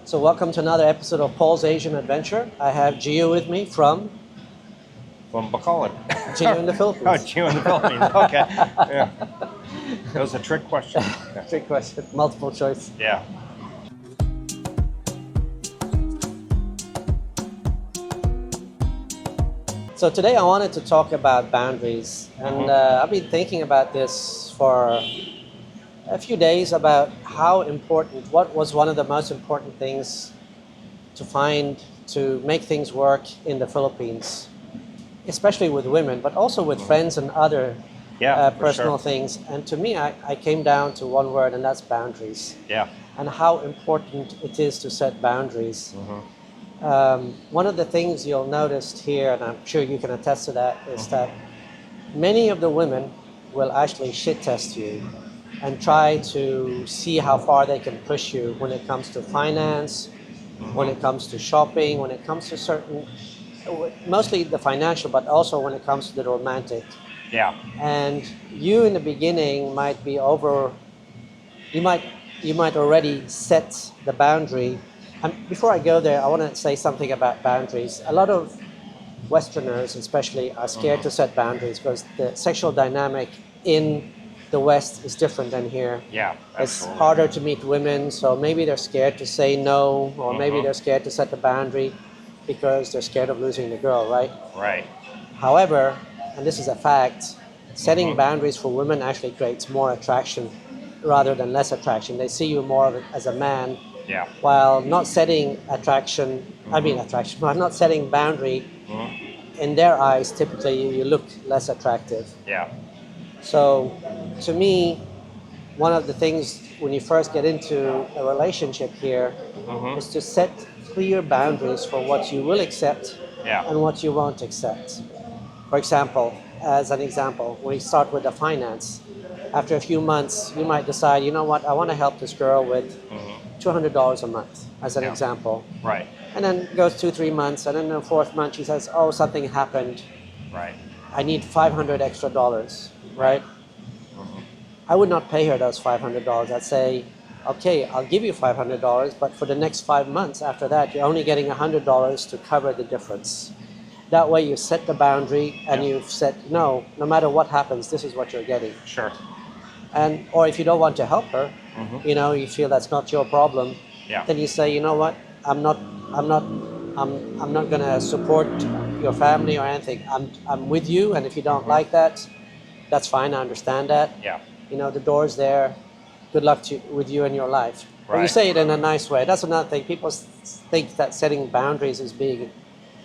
So welcome to another episode of Paul's Asian Adventure. I have Gio with me from Bacolod. Gio in the Philippines. Oh, Gio in the Philippines. Okay. Yeah. That was a trick question. Trick question, multiple choice. Yeah. So today I wanted to talk about boundaries, and I've been thinking about this for a few days about how important, what was one of the most important things to find to make things work in the Philippines, especially with women, but also with friends and other personal things. And to me, I came down to one word, and that's boundaries. Yeah. And how important it is to set boundaries. One of the things you'll notice here, and I'm sure you can attest to that, is that many of the women will actually shit test you and try to see how far they can push you when it comes to finance, when it comes to shopping, when it comes to certain, mostly the financial, but also when it comes to the romantic. Yeah. And you in the beginning might be you might already set the boundary. And before I go there, I want to say something about boundaries. A lot of Westerners especially are scared to set boundaries because the sexual dynamic in the West is different than here. Yeah, absolutely. It's harder to meet women, so maybe they're scared to say no, or maybe they're scared to set the boundary because they're scared of losing the girl, right? Right. However, and this is a fact, setting boundaries for women actually creates more attraction rather than less attraction. They see you more as a man. Yeah. While not setting while not setting boundary, in their eyes, typically you look less attractive. Yeah. So, to me, one of the things when you first get into a relationship here is to set clear boundaries for what you will accept and what you won't accept. For example, as an example, we start with the finance. After a few months, you might decide, you know what, I want to help this girl with $200 a month, as an example. Right. And then it goes 2-3 months, and then in the fourth month she says, oh, something happened. Right. I need $500 extra, right? I would not pay her those $500. I'd say, okay, I'll give you $500, but for the next 5 months after that, you're only getting $100 to cover the difference. That way you set the boundary and you've said, no matter what happens, this is what you're getting. Sure. And, or if you don't want to help her, you feel that's not your problem, then you say, you know what, I'm not going to support your family or anything. I'm with you, and if you don't like that, that's fine. I understand that. Yeah. The door's there. Good luck with you and your life. Right. But you say it in a nice way. That's another thing. People think that setting boundaries is being,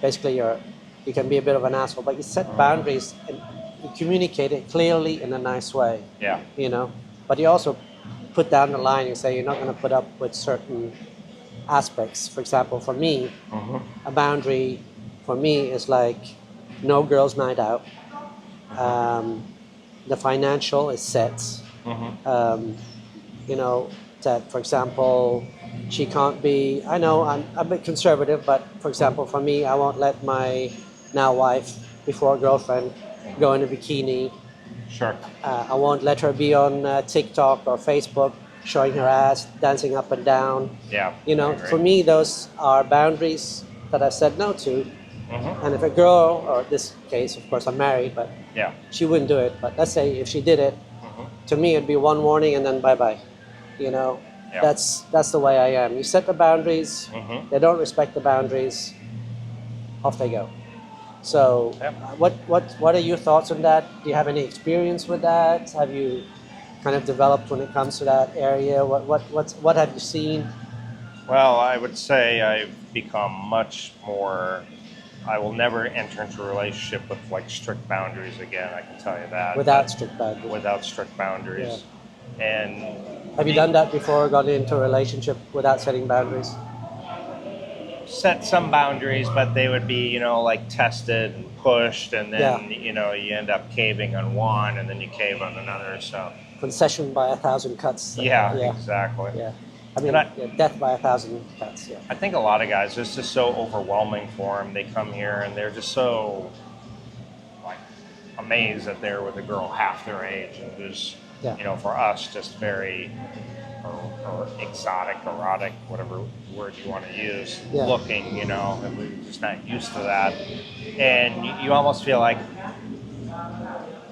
basically you can be a bit of an asshole, but you set boundaries and you communicate it clearly in a nice way. Yeah. But you also put down the line and say you're not going to put up with certain aspects. For example, for me, a boundary for me is like no girls' night out. The financial is set. That, for example, she can't be, I know I'm a bit conservative, but for example, for me, I won't let my now wife, before girlfriend, go in a bikini. Sure. I won't let her be on TikTok or Facebook showing her ass, dancing up and down. Yeah. For me, those are boundaries that I've said no to. And if a girl, or this case, of course, I'm married, but she wouldn't do it. But let's say if she did it, to me, it'd be one warning and then bye-bye. That's the way I am. You set the boundaries, they don't respect the boundaries, off they go. So what are your thoughts on that? Do you have any experience with that? Have you kind of developed when it comes to that area? What have you seen? Well, I would say I've become much more, I will never enter into a relationship with strict boundaries again, I can tell you that. Without strict boundaries? Without strict boundaries. Yeah. And have you done that before, got into a relationship without setting boundaries? Set some boundaries, but they would be, tested and pushed, and then, you end up caving on one, and then you cave on another, so. Concession by 1,000 cuts. Yeah, exactly. Yeah. Death by 1,000 cuts, yeah. I think a lot of guys, it's just so overwhelming for them. They come here and they're just so, amazed that they're with a girl half their age, and just, for us, just very or exotic, erotic, whatever word you want to use, Yeah. looking, you know, and we're just not used to that. And you almost feel like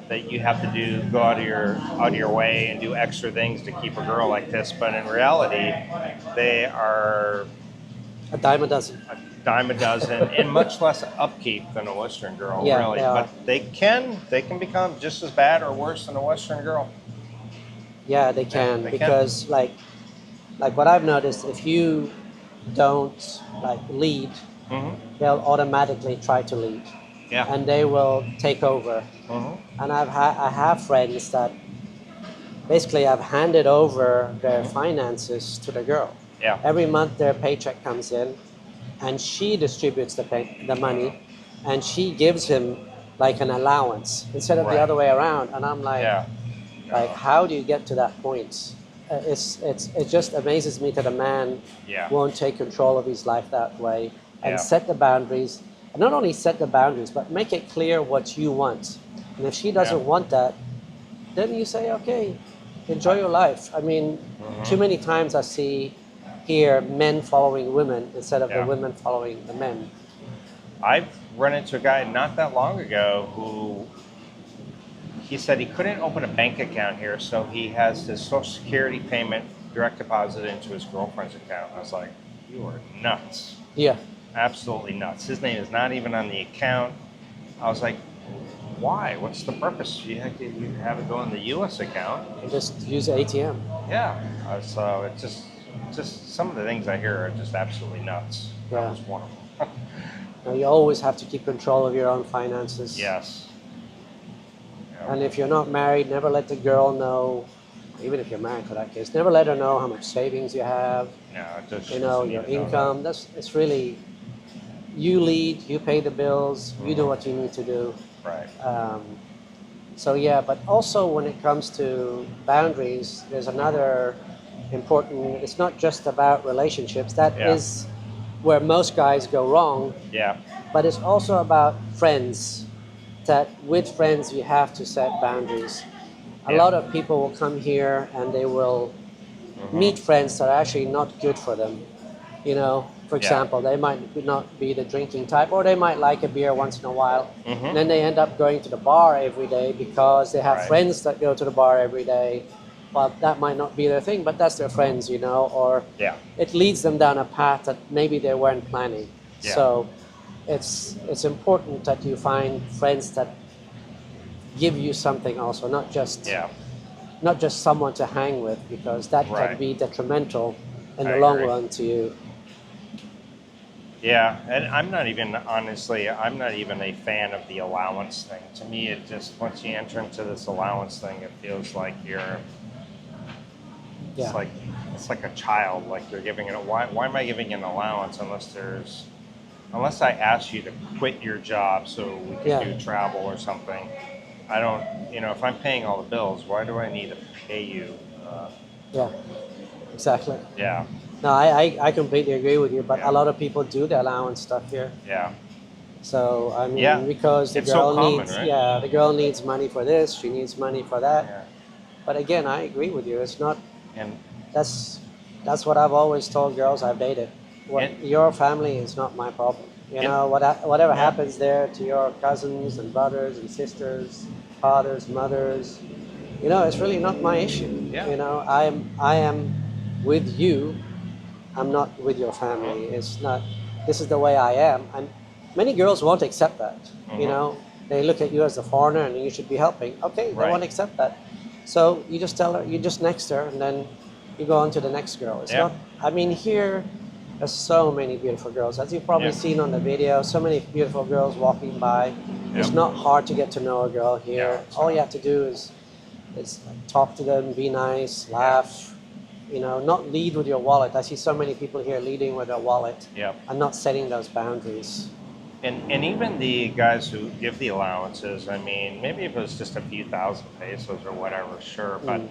that you have to go out of your way and do extra things to keep a girl like this. But in reality, they are A dime a dozen. a dime a dozen and much less upkeep than a Western girl, Yeah, really. they are. But they can become just as bad or worse than a Western girl. Yeah, they can, they can. because like what I've noticed, if you don't like lead, Mm-hmm. they'll automatically try to lead, Yeah. and they will take over. Mm-hmm. And I have friends that basically have handed over their finances to the girl. Yeah. Every month their paycheck comes in, and she distributes the money, and she gives him like an allowance instead of the Right. other way around. And I'm like, Yeah. like, how do you get to that point? It just amazes me that a man Yeah. won't take control of his life that way and Yeah. set the boundaries. And not only set the boundaries, but make it clear what you want. And if she doesn't Yeah. want that, then you say, okay, enjoy your life. I mean, too many times I hear men following women instead of the Yeah. women following the men. I've run into a guy not that long ago who he said he couldn't open a bank account here, so he has his Social Security payment direct deposited into his girlfriend's account. I was like, you are nuts. Yeah, Absolutely nuts. His name is not even on the account. I was like, why? What's the purpose? You have it go in the U.S. account. just use ATM. Yeah. So it's just some of the things I hear are just absolutely nuts. Yeah. That was one of them. Now, you always have to keep control of your own finances. Yes. Yeah. And if you're not married, never let the girl know, even if you're married for that case, never let her know how much savings you have, No, it just you know, doesn't your even know income. It's really, you lead, you pay the bills, you do Mhm. what you need to do. that. Right. So yeah, but also when it comes to boundaries, there's another important, it's not just about relationships. That Yeah. is where most guys go wrong, Yeah. but it's also about friends. That with friends you have to set boundaries. A Yeah. lot of people will come here and they will meet friends that are actually not good for them. You know, for Yeah. example, they might not be the drinking type, or they might like a beer once in a while. Mhm. And then they end up going to the bar every day because they have Right. friends that go to the bar every day. Well, that might not be their thing, but that's their friends, you know, or Yeah. it leads them down a path that maybe they weren't planning. Yeah. So it's important that you find friends that give you something also, Yeah. not just someone to hang with, because that can Right. be detrimental in I the long agree. run to you. Yeah, and I'm not even a fan of the allowance thing. To me, it just once you enter into this allowance thing, it feels like Yeah. it's like a child. Like you're giving it. Why am I giving an allowance unless I ask you to quit your job so we can Yeah. do travel or something? I don't. If I'm paying all the bills, why do I need to pay you? Yeah, exactly. Yeah, No, I completely agree with you, but Yeah. a lot of people do the allowance stuff here. yeah, So I mean, Yeah. because the It's so girl common, needs, right? yeah, the girl needs money for this, she needs money for that. yeah. But again, I agree with you. It's not. And That's what I've always told girls I've dated. Your family is not my problem. You know, whatever Yeah. happens there to your cousins and brothers and sisters, fathers, mothers, you know, it's really not my issue. Yeah. You know, I am with you. I'm not with your family. It's not. This is the way I am, and many girls won't accept that. You Mhm. know, they look at you as a foreigner, and you should be helping. Okay, they Right. won't accept that. So you just tell her, you just next her, and then you go on to the next girl. It's Yeah. not. I mean, here there's so many beautiful girls, as you've probably Yeah. seen on the video. So many beautiful girls walking by. It's Yep. not hard to get to know a girl here. Yeah, it's All not. you have to do is talk to them, be nice, laugh. You know, not lead with your wallet. I see so many people here leading with their wallet Yep. and not setting those boundaries. And even the guys who give the allowances, I mean, maybe if it was just a few thousand pesos or whatever, sure, but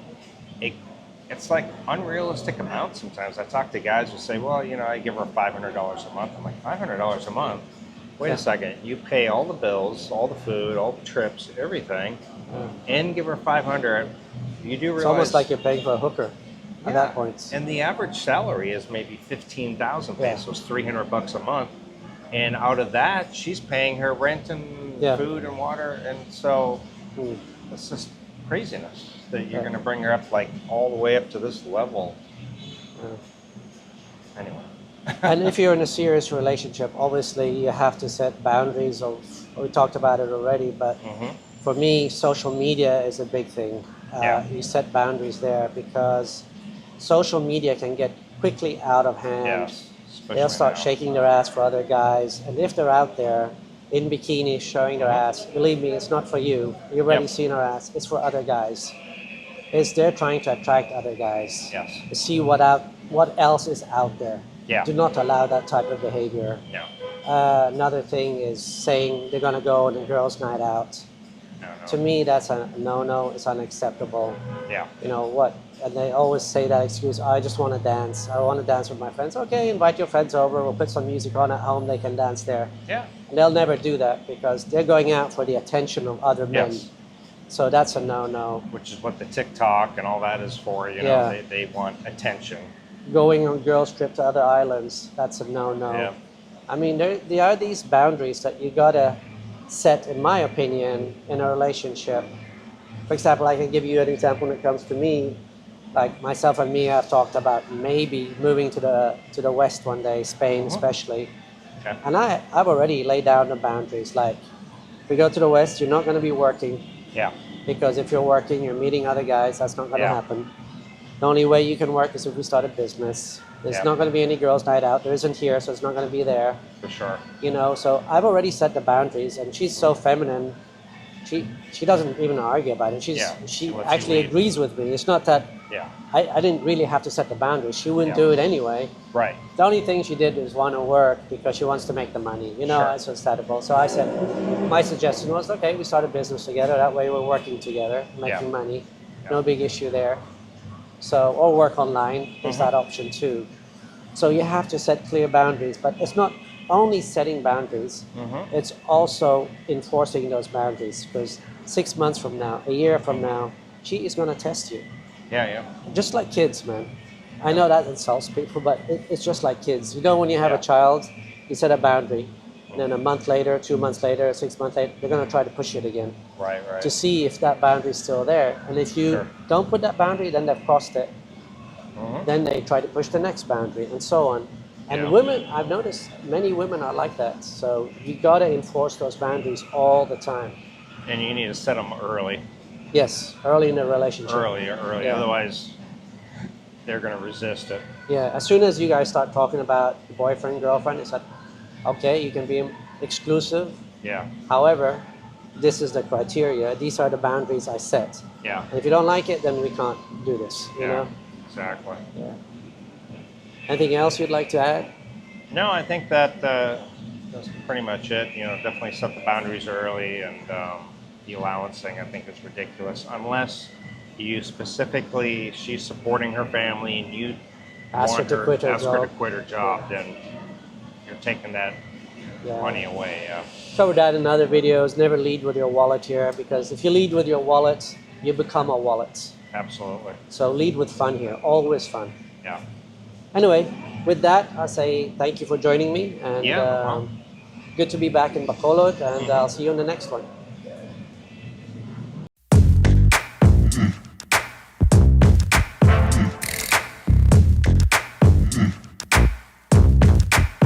it's like unrealistic amounts sometimes. I talk to guys who say, well, I give her $500 a month. I'm like, $500 a month? Wait Yeah. a second. You pay all the bills, all the food, all the trips, everything, and give her $500. You do realize It's almost like you're paying for a hooker. at that point. And the average salary is maybe 15,000 pesos, $300 a month. And out of that, she's paying her rent and food and water. And so it's just craziness that you're going to bring her up like all the way up to this level. Anyway. And if you're in a serious relationship, obviously you have to set boundaries. We talked about it already, but for me, social media is a big thing. You set boundaries there because social media can get quickly out of hand. Yes. They'll start shaking their ass for other guys. And if they're out there in bikinis showing their ass, believe me, it's not for you. You've already seen her ass. It's for other guys. They're trying to attract other guys. Yes. To see what else is out there. Yeah. Do not allow that type of behavior. No. Another thing is saying they're going to go on a girls' night out. No. To me, that's a no-no. It's unacceptable. Yeah. You know what? And they always say that excuse, I just want to dance. I want to dance with my friends. Okay, invite your friends over. We'll put some music on at home. They can dance there. Yeah. And they'll never do that because they're going out for the attention of other men. Yes. So that's a no-no. Which is what the TikTok and all that is for. You know, they want attention. Going on girls' trip to other islands, that's a no-no. Yeah. I mean, there are these boundaries that you got to set, in my opinion, in a relationship. For example, I can give you an example when it comes to me. Like myself and Mia have talked about maybe moving to the West one day, Spain especially. Okay. And I've already laid down the boundaries. Like, if we go to the West, you're not going to be working. Yeah. Because if you're working, you're meeting other guys. That's not going to happen. The only way you can work is if we start a business. There's not going to be any girls' night out. There isn't here, so it's not going to be there. For sure. You know, so I've already set the boundaries, and she's so feminine. She doesn't even argue about it. She actually agrees with me. It's not that I didn't really have to set the boundaries. She wouldn't do it anyway. Right. The only thing she did is want to work because she wants to make the money. You know, it's understandable. So I said, my suggestion was, okay, we start a business together. That way we're working together, making money. No big issue there. So, or work online, there's that option too. So you have to set clear boundaries, but it's not only setting boundaries, it's also enforcing those boundaries, because 6 months from now, a year from now, she is going to test you. Yeah. Just like kids, man. I know that insults people, but it's just like kids. You know, when you have a child, you set a boundary, and then a month later, 2 months later, 6 months later, they're going to try to push it again. Right. To see if that boundary is still there. And if you don't put that boundary, then they've crossed it. Then they try to push the next boundary, and so on. And women, I've noticed many women are like that. So you got to enforce those boundaries all the time. And you need to set them early. Yes, early in the relationship. Early. Otherwise, they're going to resist it. Yeah, as soon as you guys start talking about boyfriend, girlfriend, it's like, okay, you can be exclusive. Yeah. However, this is the criteria. These are the boundaries I set. Yeah. And if you don't like it, then we can't do this, you know? Exactly. Yeah. Anything else you'd like to add? No, I think that that's pretty much it. You know, definitely set the boundaries early, and the allowancing, I think, is ridiculous. Unless you specifically, she's supporting her family, and you ask her to quit her job, then you're taking that money away. Covered that in other videos. Never lead with your wallet here, because if you lead with your wallet, you become a wallet. Absolutely. So lead with fun here. Always fun. Yeah. Anyway, with that, I say thank you for joining me, and good to be back in Bacolod, and I'll see you in the next one.